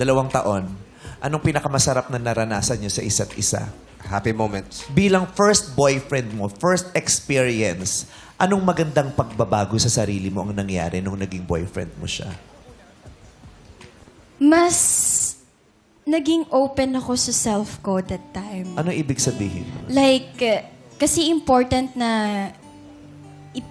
2 taon, anong pinakamasarap na naranasan nyo sa isa't isa? Happy moments. Bilang first boyfriend mo, first experience, anong magandang pagbabago sa sarili mo ang nangyari nung naging boyfriend mo siya? Mas naging open ako sa self ko that time. Ano ibig sabihin? Like, kasi important na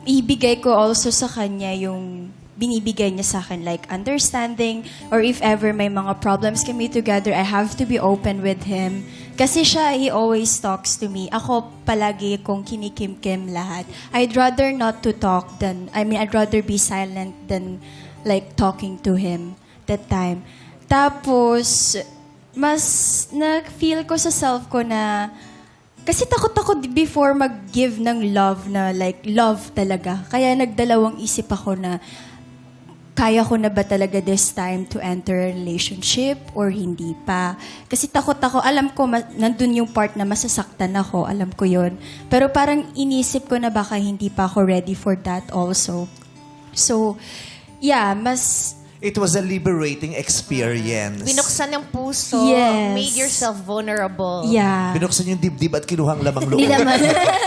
ibigay ko also sa kanya yung binibigay niya sa akin, like understanding, or if ever may mga problems kami together, I have to be open with him. Kasi siya, he always talks to me. Ako palagi kong kinikimkim lahat. I'd rather not to talk I'd rather be silent than like talking to him that time. Tapos, mas na-feel ko sa self ko na kasi takot ako before mag-give ng love na like love talaga. Kaya nagdalawang isip ako na kaya ko na ba talaga this time to enter a relationship or hindi pa. Kasi takot ako. Alam ko, nandun yung part na masasaktan ako. Alam ko yun. Pero parang inisip ko na baka hindi pa ako ready for that also. So, yeah, It was a liberating experience. Binuksan ng puso. Yes. Made yourself vulnerable. yeah. Binuksan yung dibdib at kinuhang lamang loob. Nilaman.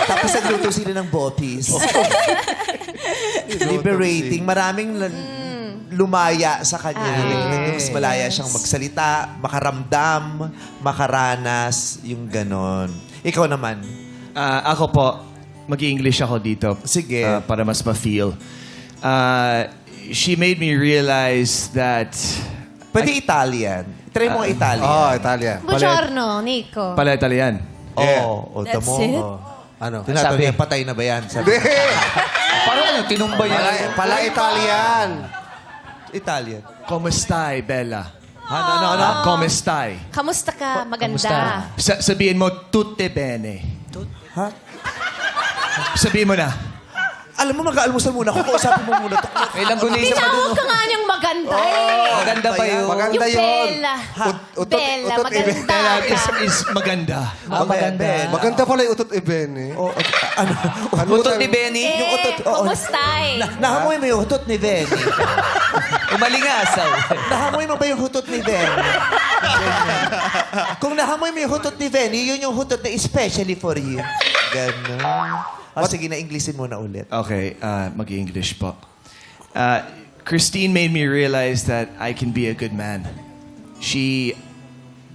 Tapos nagluto sila ng botis. Liberating. Maraming lumaya sa kanya. Mas malaya siyang magsalita, makaramdam, makaranas, yung ganon. Ikaw naman. Ako po, mag-i-English ako dito. Sige. Para mas ma-feel. She made me realize that... Pwede Italian. Try mo Italian. Oh, Italia. Buongiorno, Nico. Pala Italian. Oo. That's tamo. it? Ano? Tinatanong niya, patay na ba yan? Sabi, Parang ano, tinumbay Pala Italian. Italian. Come stai, Bella? Ano? Come stai? Kamusta ka? Maganda. Sabihin mo, tutte bene. Ha? Sabihin mo na. Alam mo, mag-aalmusal muna. Kukausapin mo muna. May langgunisa pa Tinawag ka nga niyang maganda eh. Maganda pa yun. Maganda Yung yun. Bella. Utot Bella, maganda Bella ka. is maganda. Maganda. Maganda pala yung utot Eben eh. Utot ni Benny. Yung utot, oo. Kumusta eh? Nahamoy mo yung hutot ni Benny. Umalingasaw. Nahamoy mo ba yung hutot ni Benny? Kung nahamoy mo yung hutot ni Benny, yun yung hutot na especially for you. Ganon. Sige na, Englishin mo na ulit. Okay, mag-English po. Christine made me realize that I can be a good man. She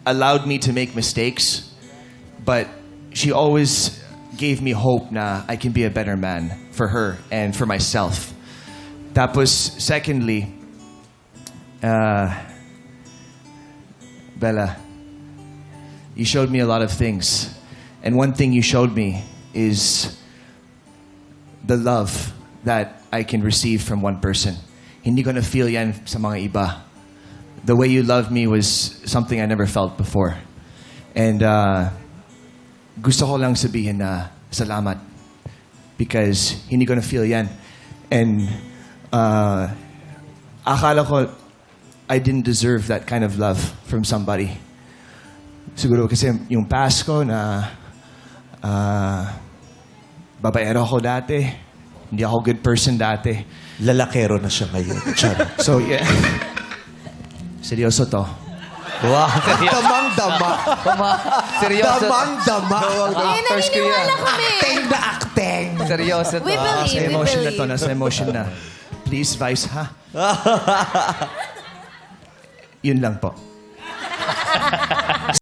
allowed me to make mistakes, but she always gave me hope na I can be a better man for her and for myself. Tapos, secondly, Bella, you showed me a lot of things. And one thing you showed me is the love that I can receive from one person. Hindi ko na feel yan sa mga iba. The way you loved me was something I never felt before. And gusto ko lang sabihin na salamat because hindi ko na feel yan. And akala ko I didn't deserve that kind of love from somebody. Siguro kasi yung past ko na babaero ako dati. Hindi ako good person dati. Lalakero na siya ngayon. Charot. So, yeah. Seryoso to. Wow. Damang-dama. Seryoso. Damang-dama. Eh, naniniwala kami. Acting na acting. Seryoso to. We believe, Nasa we emotion na to. believe. Nasa emotion na. Please, Vice, ha? Yun lang po.